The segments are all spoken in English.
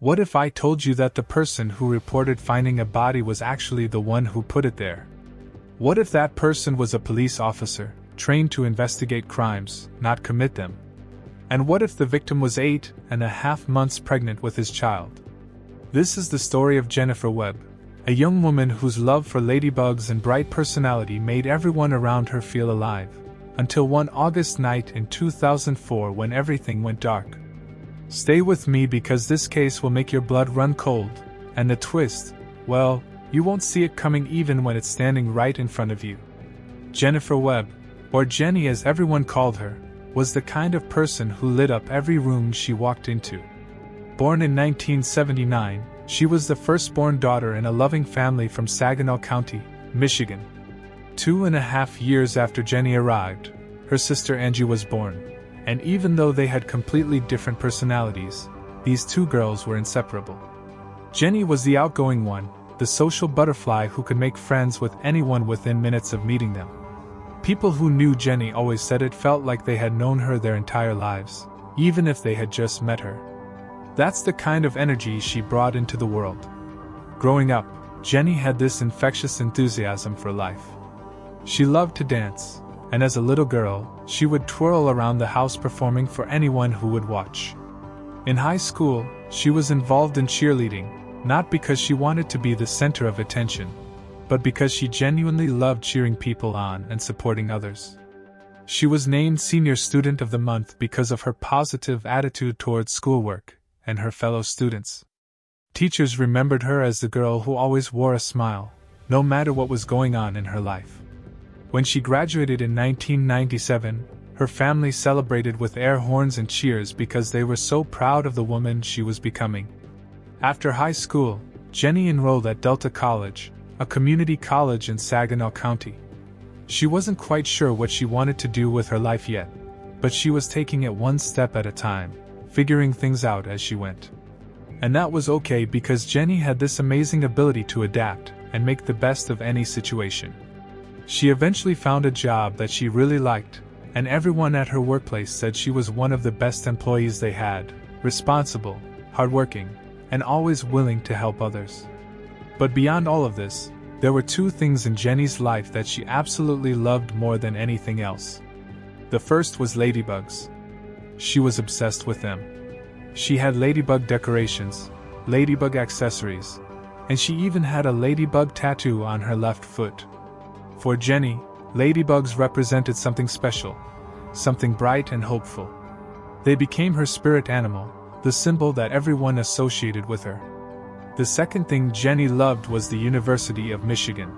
What if I told you that the person who reported finding a body was actually the one who put it there? What if that person was a police officer, trained to investigate crimes, not commit them? And what if the victim was 8.5 months pregnant with his child? This is the story of Jennifer Webb, a young woman whose love for ladybugs and bright personality made everyone around her feel alive, until one August night in 2004 when everything went dark. Stay with me because this case will make your blood run cold, and the twist, well, you won't see it coming even when it's standing right in front of you. Jennifer Webb, or Jenny as everyone called her, was the kind of person who lit up every room she walked into. Born in 1979, she was the firstborn daughter in a loving family from Saginaw County, Michigan. 2.5 years after Jenny arrived, her sister Angie was born, and even though they had completely different personalities, these two girls were inseparable. Jenny was the outgoing one, the social butterfly who could make friends with anyone within minutes of meeting them. People who knew Jenny always said it felt like they had known her their entire lives, even if they had just met her. That's the kind of energy she brought into the world. Growing up, Jenny had this infectious enthusiasm for life. She loved to dance, and as a little girl, she would twirl around the house performing for anyone who would watch. In high school, she was involved in cheerleading, not because she wanted to be the center of attention, but because she genuinely loved cheering people on and supporting others. She was named Senior Student of the Month because of her positive attitude towards schoolwork and her fellow students. Teachers remembered her as the girl who always wore a smile, no matter what was going on in her life. When she graduated in 1997, her family celebrated with air horns and cheers because they were so proud of the woman she was becoming. After high school, Jenny enrolled at Delta College, a community college in Saginaw County. She wasn't quite sure what she wanted to do with her life yet, but she was taking it one step at a time, figuring things out as she went. And that was okay because Jenny had this amazing ability to adapt and make the best of any situation. She eventually found a job that she really liked, and everyone at her workplace said she was one of the best employees they had, responsible, hardworking, and always willing to help others. But beyond all of this, there were two things in Jenny's life that she absolutely loved more than anything else. The first was ladybugs. She was obsessed with them. She had ladybug decorations, ladybug accessories, and she even had a ladybug tattoo on her left foot. For Jenny, ladybugs represented something special, something bright and hopeful. They became her spirit animal, the symbol that everyone associated with her. The second thing Jenny loved was the University of Michigan.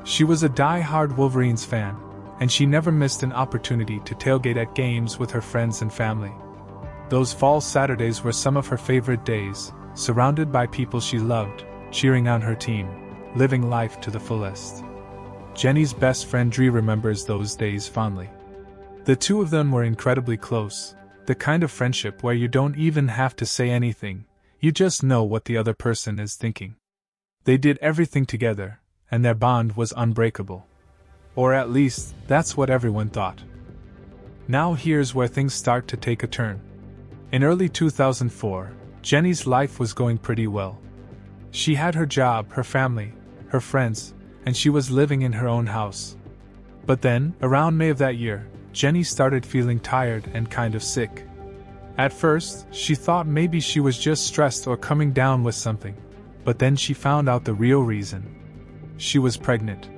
She was a die-hard Wolverines fan, and she never missed an opportunity to tailgate at games with her friends and family. Those fall Saturdays were some of her favorite days, surrounded by people she loved, cheering on her team, living life to the fullest. Jenny's best friend Dree remembers those days fondly. The two of them were incredibly close, the kind of friendship where you don't even have to say anything, you just know what the other person is thinking. They did everything together, and their bond was unbreakable. Or at least, that's what everyone thought. Now here's where things start to take a turn. In early 2004, Jenny's life was going pretty well. She had her job, her family, her friends, and she was living in her own house. But then, around May of that year, Jenny started feeling tired and kind of sick. At first, she thought maybe she was just stressed or coming down with something, but then she found out the real reason. She was pregnant.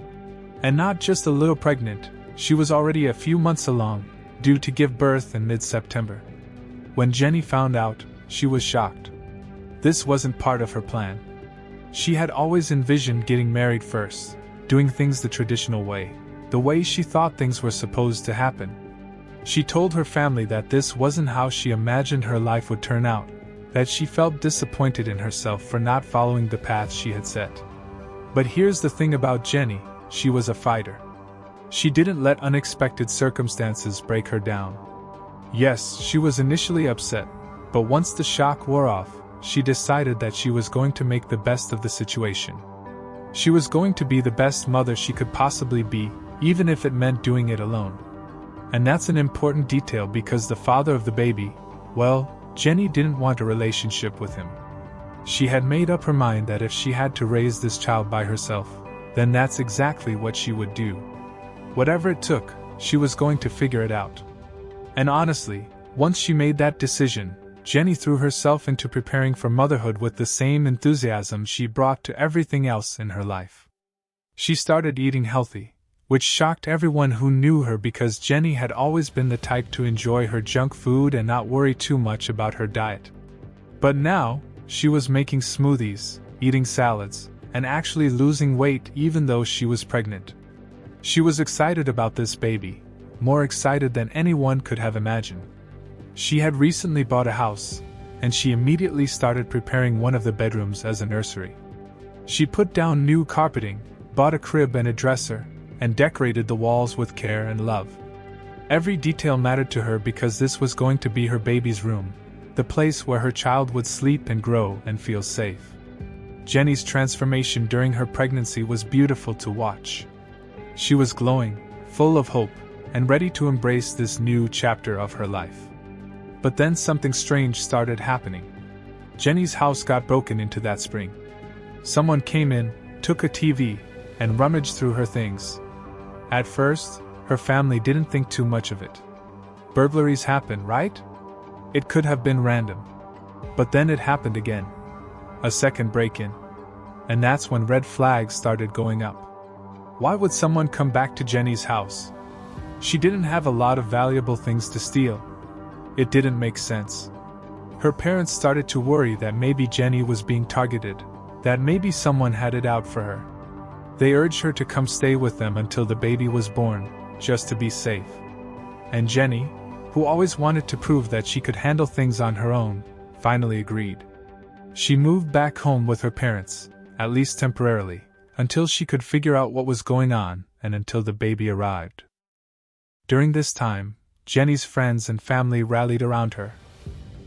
And not just a little pregnant, she was already a few months along, due to give birth in mid-September. When Jenny found out, she was shocked. This wasn't part of her plan. She had always envisioned getting married first, doing things the traditional way, the way she thought things were supposed to happen. She told her family that this wasn't how she imagined her life would turn out, that she felt disappointed in herself for not following the path she had set. But here's the thing about Jenny, she was a fighter. She didn't let unexpected circumstances break her down. Yes, she was initially upset, but once the shock wore off, she decided that she was going to make the best of the situation. She was going to be the best mother she could possibly be, even if it meant doing it alone. And that's an important detail because the father of the baby, well, Jenny didn't want a relationship with him. She had made up her mind that if she had to raise this child by herself, then that's exactly what she would do. Whatever it took, she was going to figure it out. And honestly, once she made that decision, Jenny threw herself into preparing for motherhood with the same enthusiasm she brought to everything else in her life. She started eating healthy, which shocked everyone who knew her because Jenny had always been the type to enjoy her junk food and not worry too much about her diet. But now, she was making smoothies, eating salads, and actually losing weight even though she was pregnant. She was excited about this baby, more excited than anyone could have imagined. She had recently bought a house, and she immediately started preparing one of the bedrooms as a nursery. She put down new carpeting, bought a crib and a dresser, and decorated the walls with care and love. Every detail mattered to her because this was going to be her baby's room, the place where her child would sleep and grow and feel safe. Jenny's transformation during her pregnancy was beautiful to watch. She was glowing, full of hope, and ready to embrace this new chapter of her life. But then something strange started happening. Jenny's house got broken into that spring. Someone came in, took a TV, and rummaged through her things. At first, her family didn't think too much of it. Burglaries happen, right? It could have been random. But then it happened again. A second break-in. And that's when red flags started going up. Why would someone come back to Jenny's house? She didn't have a lot of valuable things to steal. It didn't make sense. Her parents started to worry that maybe Jenny was being targeted, that maybe someone had it out for her. They urged her to come stay with them until the baby was born, just to be safe. And Jenny, who always wanted to prove that she could handle things on her own, finally agreed. She moved back home with her parents, at least temporarily, until she could figure out what was going on and until the baby arrived. During this time, Jenny's friends and family rallied around her.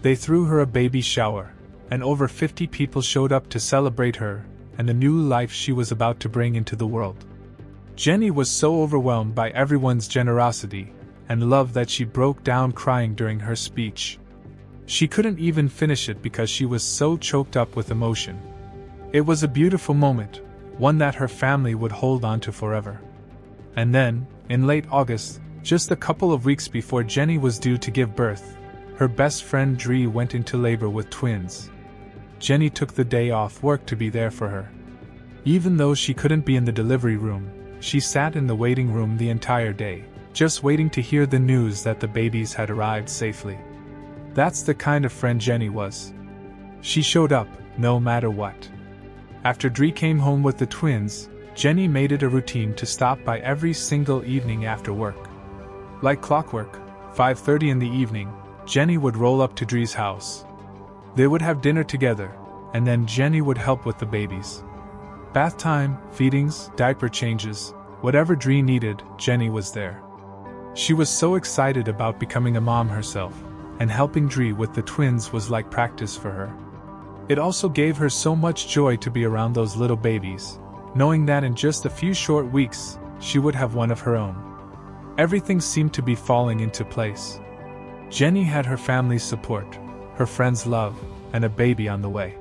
They threw her a baby shower, and over 50 people showed up to celebrate her and the new life she was about to bring into the world. Jenny was so overwhelmed by everyone's generosity and love that she broke down crying during her speech. She couldn't even finish it because she was so choked up with emotion. It was a beautiful moment, one that her family would hold on to forever. And then, in late August, just a couple of weeks before Jenny was due to give birth, her best friend Dree went into labor with twins. Jenny took the day off work to be there for her. Even though she couldn't be in the delivery room, she sat in the waiting room the entire day, just waiting to hear the news that the babies had arrived safely. That's the kind of friend Jenny was. She showed up, no matter what. After Dree came home with the twins, Jenny made it a routine to stop by every single evening after work. Like clockwork, 5:30 in the evening, Jenny would roll up to Dree's house. They would have dinner together, and then Jenny would help with the babies. Bath time, feedings, diaper changes, whatever Dree needed, Jenny was there. She was so excited about becoming a mom herself, and helping Dree with the twins was like practice for her. It also gave her so much joy to be around those little babies, knowing that in just a few short weeks, she would have one of her own. Everything seemed to be falling into place. Jenny had her family's support, her friends' love, and a baby on the way.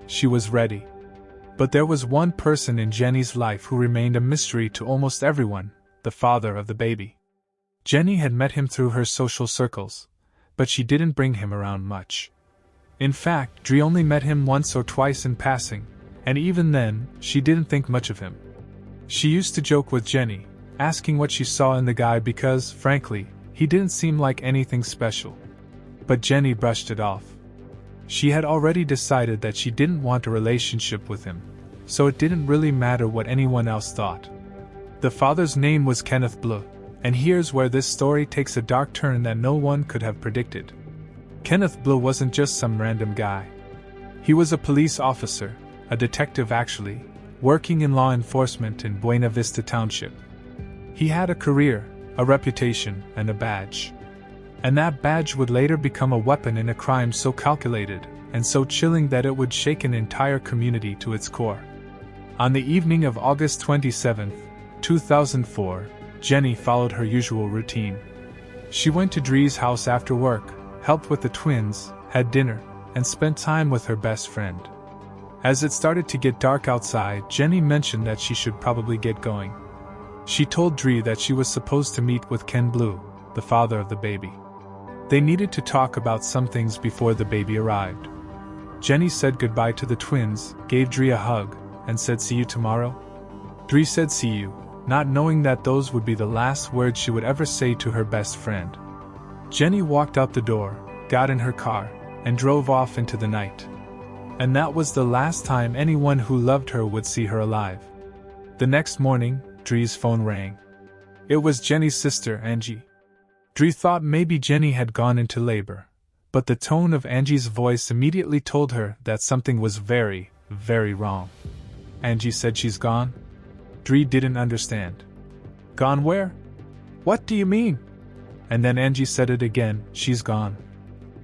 She was ready. But there was one person in Jenny's life who remained a mystery to almost everyone, the father of the baby. Jenny had met him through her social circles, but she didn't bring him around much. In fact, Dree only met him once or twice in passing, and even then, she didn't think much of him. She used to joke with Jenny, asking what she saw in the guy because, frankly, he didn't seem like anything special. But Jenny brushed it off. She had already decided that she didn't want a relationship with him, so it didn't really matter what anyone else thought. The father's name was Kenneth Bleu, and here's where this story takes a dark turn that no one could have predicted. Kenneth Bleu wasn't just some random guy. He was a police officer, a detective actually, working in law enforcement in Buena Vista Township. He had a career, a reputation, and a badge. And that badge would later become a weapon in a crime so calculated and so chilling that it would shake an entire community to its core. On the evening of August 27, 2004, Jenny followed her usual routine. She went to Dree's house after work, helped with the twins, had dinner, and spent time with her best friend. As it started to get dark outside, Jenny mentioned that she should probably get going. She told Dree that she was supposed to meet with Ken Blue, the father of the baby. They needed to talk about some things before the baby arrived. Jenny said goodbye to the twins, gave Dree a hug, and said see you tomorrow. Dree said see you, not knowing that those would be the last words she would ever say to her best friend. Jenny walked out the door, got in her car, and drove off into the night. And that was the last time anyone who loved her would see her alive. The next morning, Dree's phone rang. It was Jenny's sister, Angie. Dree thought maybe Jenny had gone into labor, but the tone of Angie's voice immediately told her that something was very, very wrong. Angie said she's gone? Dree didn't understand. Gone where? What do you mean? And then Angie said it again, she's gone.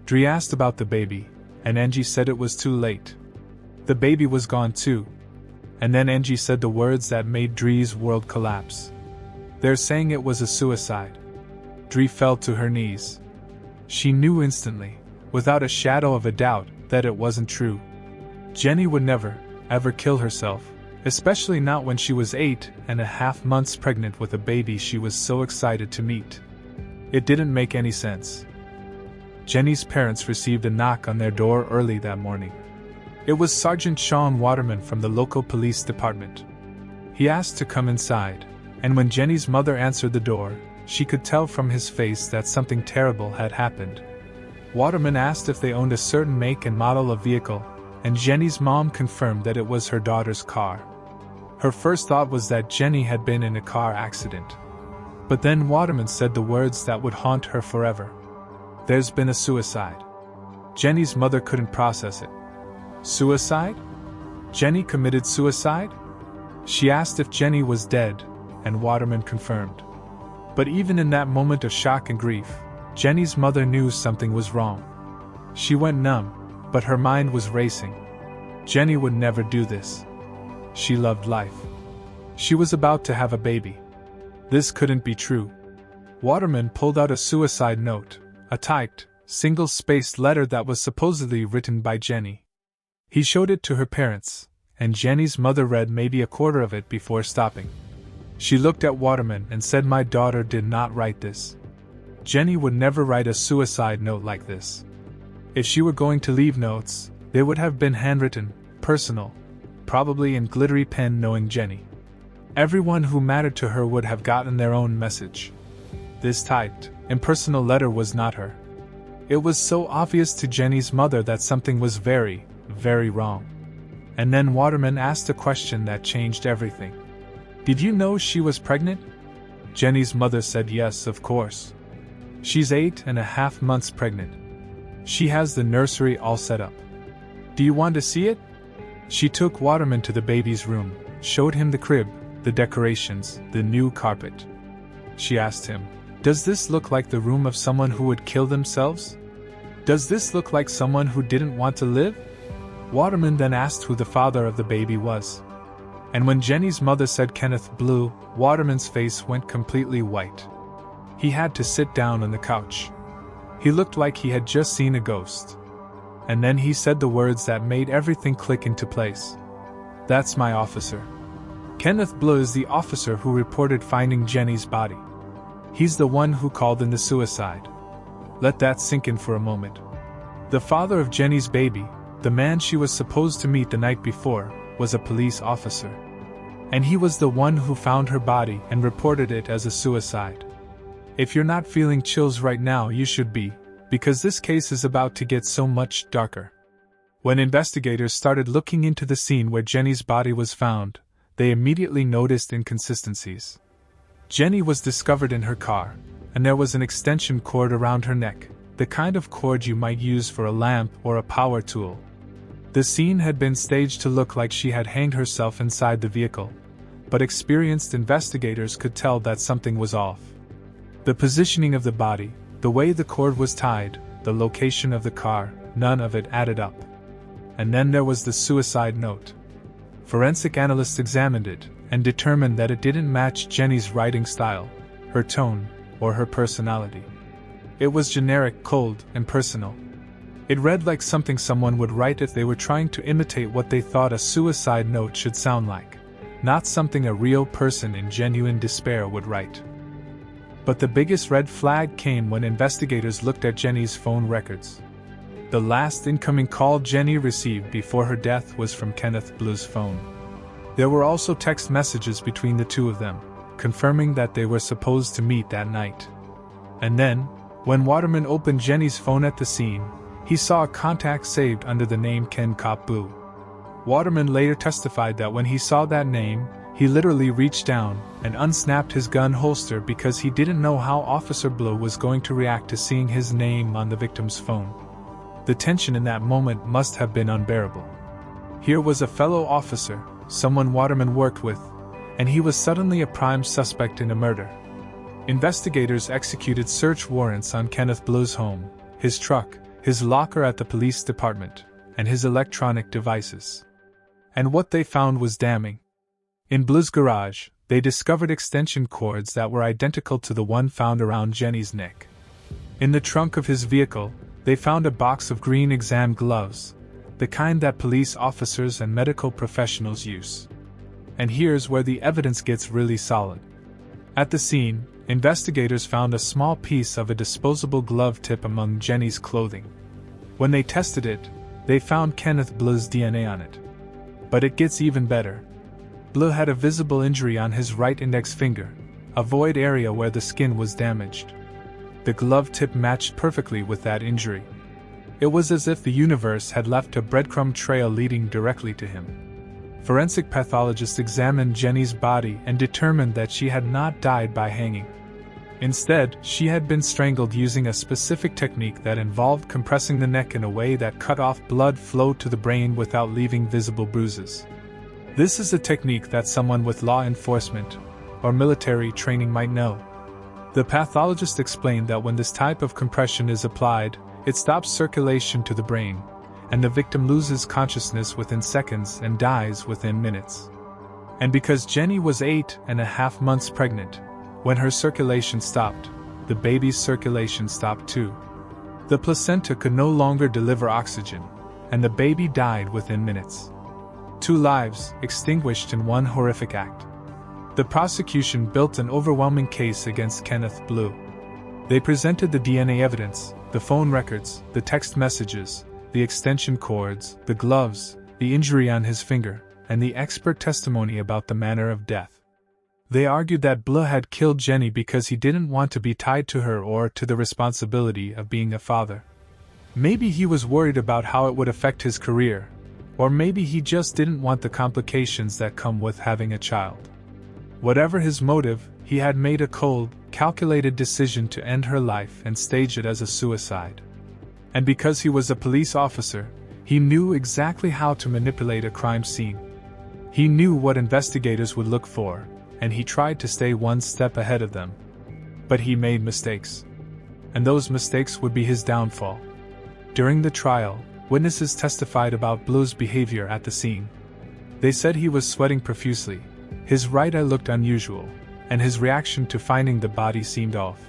Dree asked about the baby, and Angie said it was too late. The baby was gone too. And then Angie said the words that made Dree's world collapse. They're saying it was a suicide. Dree fell to her knees. She knew instantly, without a shadow of a doubt, that it wasn't true. Jenny would never, ever kill herself, especially not when she was 8.5 months pregnant with a baby she was so excited to meet. It didn't make any sense. Jenny's parents received a knock on their door early that morning. It was Sergeant Sean Waterman from the local police department. He asked to come inside, and when Jenny's mother answered the door, she could tell from his face that something terrible had happened. Waterman asked if they owned a certain make and model of vehicle, and Jenny's mom confirmed that it was her daughter's car. Her first thought was that Jenny had been in a car accident. But then Waterman said the words that would haunt her forever. There's been a suicide. Jenny's mother couldn't process it. Suicide? Jenny committed suicide? She asked if Jenny was dead, and Waterman confirmed. But even in that moment of shock and grief, Jenny's mother knew something was wrong. She went numb, but her mind was racing. Jenny would never do this. She loved life. She was about to have a baby. This couldn't be true. Waterman pulled out a suicide note, a typed, single-spaced letter that was supposedly written by Jenny. He showed it to her parents, and Jenny's mother read maybe a quarter of it before stopping. She looked at Waterman and said, "My daughter did not write this. Jenny would never write a suicide note like this. If she were going to leave notes, they would have been handwritten, personal, probably in glittery pen knowing Jenny. Everyone who mattered to her would have gotten their own message. This typed, impersonal letter was not her. It was so obvious to Jenny's mother that something was very, very wrong. And then Waterman asked a question that changed everything. Did you know she was pregnant? Jenny's mother said yes, of course. She's 8.5 months pregnant. She has the nursery all set up. Do you want to see it? She took Waterman to the baby's room, showed him the crib, the decorations, the new carpet. She asked him, "Does this look like the room of someone who would kill themselves? Does this look like someone who didn't want to live?" Waterman then asked who the father of the baby was. And when Jenny's mother said Kenneth Blue, Waterman's face went completely white. He had to sit down on the couch. He looked like he had just seen a ghost. And then he said the words that made everything click into place. "That's my officer. Kenneth Blue is the officer who reported finding Jenny's body. He's the one who called in the suicide." Let that sink in for a moment. The father of Jenny's baby, the man she was supposed to meet the night before, was a police officer. And he was the one who found her body and reported it as a suicide. If you're not feeling chills right now, you should be, because this case is about to get so much darker. When investigators started looking into the scene where Jenny's body was found, they immediately noticed inconsistencies. Jenny was discovered in her car, and there was an extension cord around her neck, the kind of cord you might use for a lamp or a power tool. The scene had been staged to look like she had hanged herself inside the vehicle, but experienced investigators could tell that something was off. The positioning of the body, the way the cord was tied, the location of the car, none of it added up. And then there was the suicide note. Forensic analysts examined it and determined that it didn't match Jenny's writing style, her tone, or her personality. It was generic, cold, impersonal. It read like something someone would write if they were trying to imitate what they thought a suicide note should sound like, not something a real person in genuine despair would write. But the biggest red flag came when investigators looked at Jenny's phone records. The last incoming call Jenny received before her death was from Kenneth Blue's phone. There were also text messages between the two of them, confirming that they were supposed to meet that night. And then, when Waterman opened Jenny's phone at the scene, he saw a contact saved under the name Ken Cop Boo. Waterman later testified that when he saw that name, he literally reached down and unsnapped his gun holster because he didn't know how Officer Blue was going to react to seeing his name on the victim's phone. The tension in that moment must have been unbearable. Here was a fellow officer, someone Waterman worked with, and he was suddenly a prime suspect in a murder. Investigators executed search warrants on Kenneth Blue's home, his truck, his locker at the police department, and his electronic devices. And what they found was damning. In Blue's garage, they discovered extension cords that were identical to the one found around Jenny's neck. In the trunk of his vehicle, they found a box of green exam gloves, the kind that police officers and medical professionals use. And here's where the evidence gets really solid. At the scene, investigators found a small piece of a disposable glove tip among Jenny's clothing. When they tested it, they found Kenneth Blue's DNA on it. But it gets even better. Blue had a visible injury on his right index finger, a void area where the skin was damaged. The glove tip matched perfectly with that injury. It was as if the universe had left a breadcrumb trail leading directly to him. Forensic pathologists examined Jenny's body and determined that she had not died by hanging. Instead, she had been strangled using a specific technique that involved compressing the neck in a way that cut off blood flow to the brain without leaving visible bruises. This is a technique that someone with law enforcement or military training might know. The pathologist explained that when this type of compression is applied, it stops circulation to the brain, and the victim loses consciousness within seconds and dies within minutes. And because Jenny was 8.5 months pregnant, when her circulation stopped, the baby's circulation stopped too. The placenta could no longer deliver oxygen, and the baby died within minutes. 2 lives extinguished in one horrific act. The prosecution built an overwhelming case against Kenneth Blue. They presented the DNA evidence, the phone records, the text messages, the extension cords, the gloves, the injury on his finger, and the expert testimony about the manner of death. They argued that Blue had killed Jenny because he didn't want to be tied to her or to the responsibility of being a father. Maybe he was worried about how it would affect his career, or maybe he just didn't want the complications that come with having a child. Whatever his motive, he had made a cold, calculated decision to end her life and stage it as a suicide. And because he was a police officer, he knew exactly how to manipulate a crime scene. He knew what investigators would look for, and he tried to stay one step ahead of them. But he made mistakes. And those mistakes would be his downfall. During the trial, witnesses testified about Blue's behavior at the scene. They said he was sweating profusely, his right eye looked unusual, and his reaction to finding the body seemed off.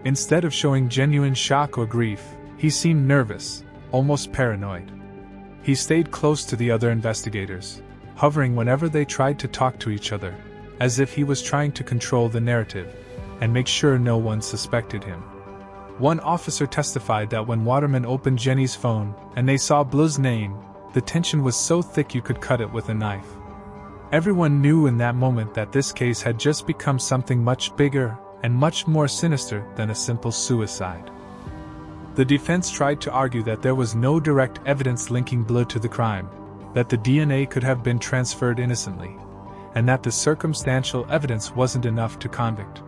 Instead of showing genuine shock or grief, he seemed nervous, almost paranoid. He stayed close to the other investigators, hovering whenever they tried to talk to each other, as if he was trying to control the narrative and make sure no one suspected him. One officer testified that when Waterman opened Jenny's phone and they saw Blue's name, the tension was so thick you could cut it with a knife. Everyone knew in that moment that this case had just become something much bigger and much more sinister than a simple suicide. The defense tried to argue that there was no direct evidence linking Blue to the crime, that the DNA could have been transferred innocently, and that the circumstantial evidence wasn't enough to convict.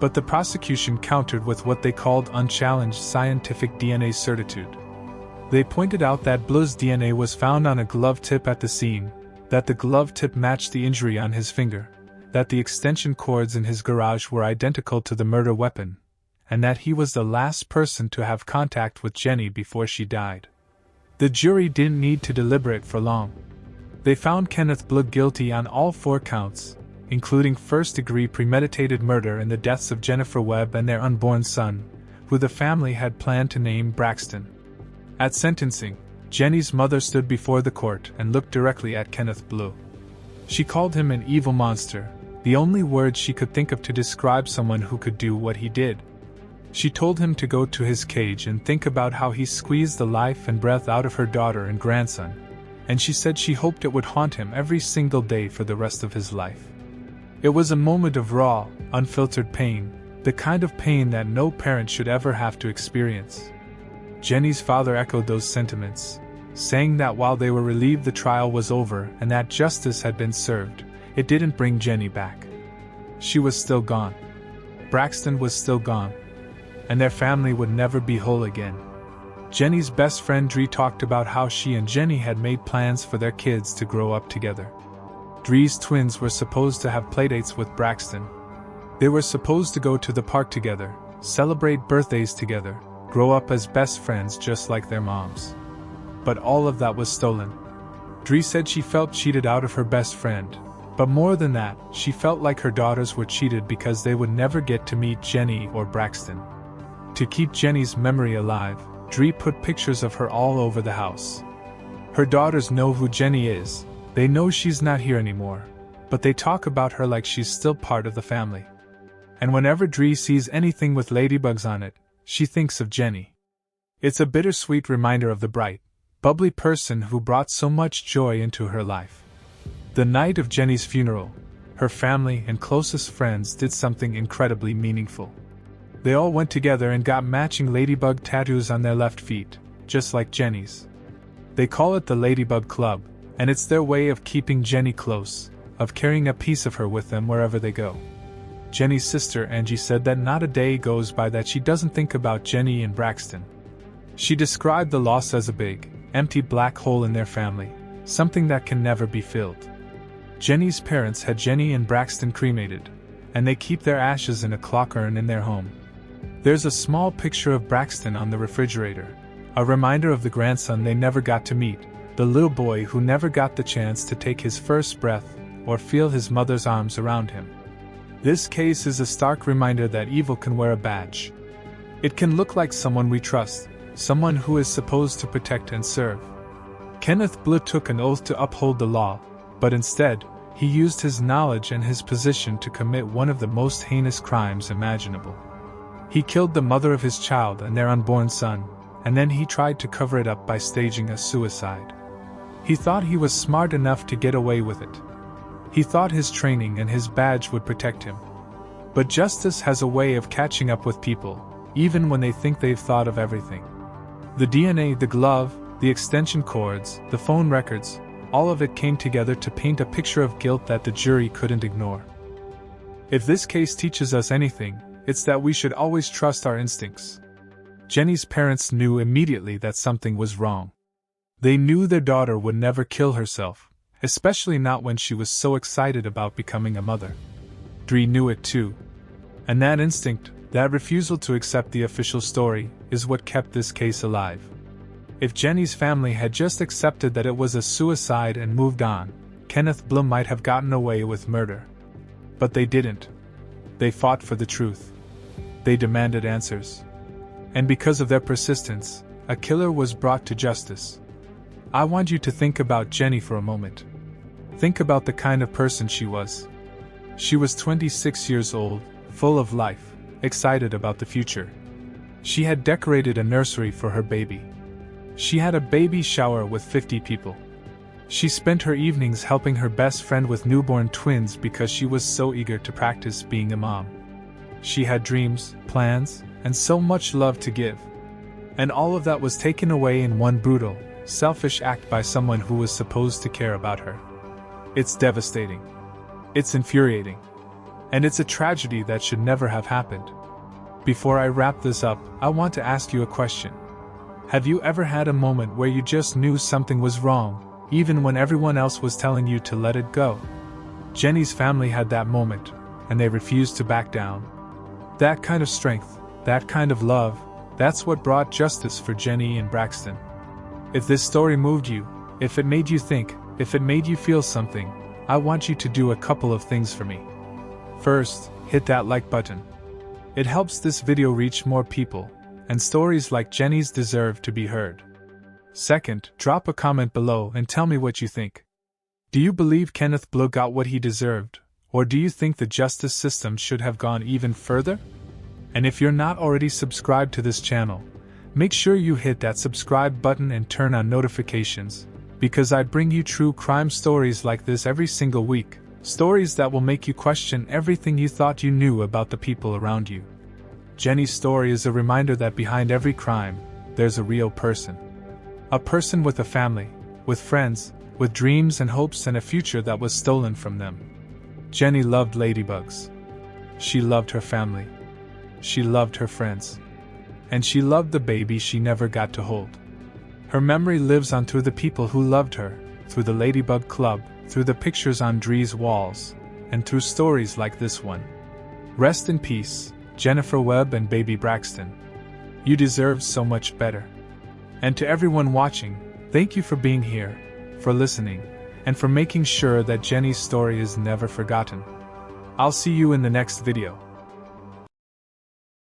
But the prosecution countered with what they called unchallenged scientific DNA certitude. They pointed out that Blue's DNA was found on a glove tip at the scene, that the glove tip matched the injury on his finger, that the extension cords in his garage were identical to the murder weapon, and that he was the last person to have contact with Jenny before she died. The jury didn't need to deliberate for long. They found Kenneth Blue guilty on all 4 counts, including first-degree premeditated murder in the deaths of Jennifer Webb and their unborn son, who the family had planned to name Braxton. At sentencing, Jenny's mother stood before the court and looked directly at Kenneth Blue. She called him an evil monster, the only word she could think of to describe someone who could do what he did. She told him to go to his cage and think about how he squeezed the life and breath out of her daughter and grandson, and she said she hoped it would haunt him every single day for the rest of his life. It was a moment of raw, unfiltered pain, the kind of pain that no parent should ever have to experience. Jenny's father echoed those sentiments, saying that while they were relieved the trial was over and that justice had been served, it didn't bring Jenny back. She was still gone. Braxton was still gone. And their family would never be whole again. Jenny's best friend Dree talked about how she and Jenny had made plans for their kids to grow up together. Dree's twins were supposed to have playdates with Braxton. They were supposed to go to the park together, celebrate birthdays together, grow up as best friends just like their moms. But all of that was stolen. Dree said she felt cheated out of her best friend, but more than that, she felt like her daughters were cheated because they would never get to meet Jenny or Braxton. To keep Jenny's memory alive, Dree put pictures of her all over the house. Her daughters know who Jenny is, they know she's not here anymore, but they talk about her like she's still part of the family. And whenever Dree sees anything with ladybugs on it, she thinks of Jenny. It's a bittersweet reminder of the bright, bubbly person who brought so much joy into her life. The night of Jenny's funeral, her family and closest friends did something incredibly meaningful. They all went together and got matching ladybug tattoos on their left feet, just like Jenny's. They call it the Ladybug Club, and it's their way of keeping Jenny close, of carrying a piece of her with them wherever they go. Jenny's sister Angie said that not a day goes by that she doesn't think about Jenny and Braxton. She described the loss as a big, empty black hole in their family, something that can never be filled. Jenny's parents had Jenny and Braxton cremated, and they keep their ashes in a clock urn in their home. There's a small picture of Braxton on the refrigerator, a reminder of the grandson they never got to meet, the little boy who never got the chance to take his first breath or feel his mother's arms around him. This case is a stark reminder that evil can wear a badge. It can look like someone we trust, someone who is supposed to protect and serve. Kenneth Blue took an oath to uphold the law, but instead, he used his knowledge and his position to commit one of the most heinous crimes imaginable. He killed the mother of his child and their unborn son, and then he tried to cover it up by staging a suicide. He thought he was smart enough to get away with it. He thought his training and his badge would protect him. But justice has a way of catching up with people, even when they think they've thought of everything. The DNA, the glove, the extension cords, the phone records, all of it came together to paint a picture of guilt that the jury couldn't ignore. If this case teaches us anything, it's that we should always trust our instincts. Jenny's parents knew immediately that something was wrong. They knew their daughter would never kill herself, especially not when she was so excited about becoming a mother. Dree knew it too. And that instinct, that refusal to accept the official story, is what kept this case alive. If Jenny's family had just accepted that it was a suicide and moved on, Kenneth Blum might have gotten away with murder. But they didn't. They fought for the truth. They demanded answers. And because of their persistence, a killer was brought to justice. I want you to think about Jenny for a moment. Think about the kind of person she was. She was 26 years old, full of life, excited about the future. She had decorated a nursery for her baby. She had a baby shower with 50 people. She spent her evenings helping her best friend with newborn twins because she was so eager to practice being a mom. She had dreams, plans, and so much love to give. And all of that was taken away in one brutal, selfish act by someone who was supposed to care about her. It's devastating. It's infuriating. And it's a tragedy that should never have happened. Before I wrap this up, I want to ask you a question. Have you ever had a moment where you just knew something was wrong, even when everyone else was telling you to let it go? Jenny's family had that moment, and they refused to back down. That kind of strength, that kind of love, that's what brought justice for Jenny and Braxton. If this story moved you, if it made you think, if it made you feel something, I want you to do a couple of things for me. First, hit that like button. It helps this video reach more people, and stories like Jenny's deserve to be heard. Second, drop a comment below and tell me what you think. Do you believe Kenneth Blue got what he deserved, or do you think the justice system should have gone even further? And if you're not already subscribed to this channel, make sure you hit that subscribe button and turn on notifications, because I bring you true crime stories like this every single week, stories that will make you question everything you thought you knew about the people around you. Jenny's story is a reminder that behind every crime, there's a real person. A person with a family, with friends, with dreams and hopes and a future that was stolen from them. Jenny loved ladybugs. She loved her family. She loved her friends. And she loved the baby she never got to hold. Her memory lives on through the people who loved her, through the Ladybug Club, through the pictures on Dree's walls, and through stories like this one. Rest in peace, Jennifer Webb and baby Braxton. You deserve so much better. And to everyone watching, thank you for being here, for listening, and for making sure that Jenny's story is never forgotten. I'll see you in the next video.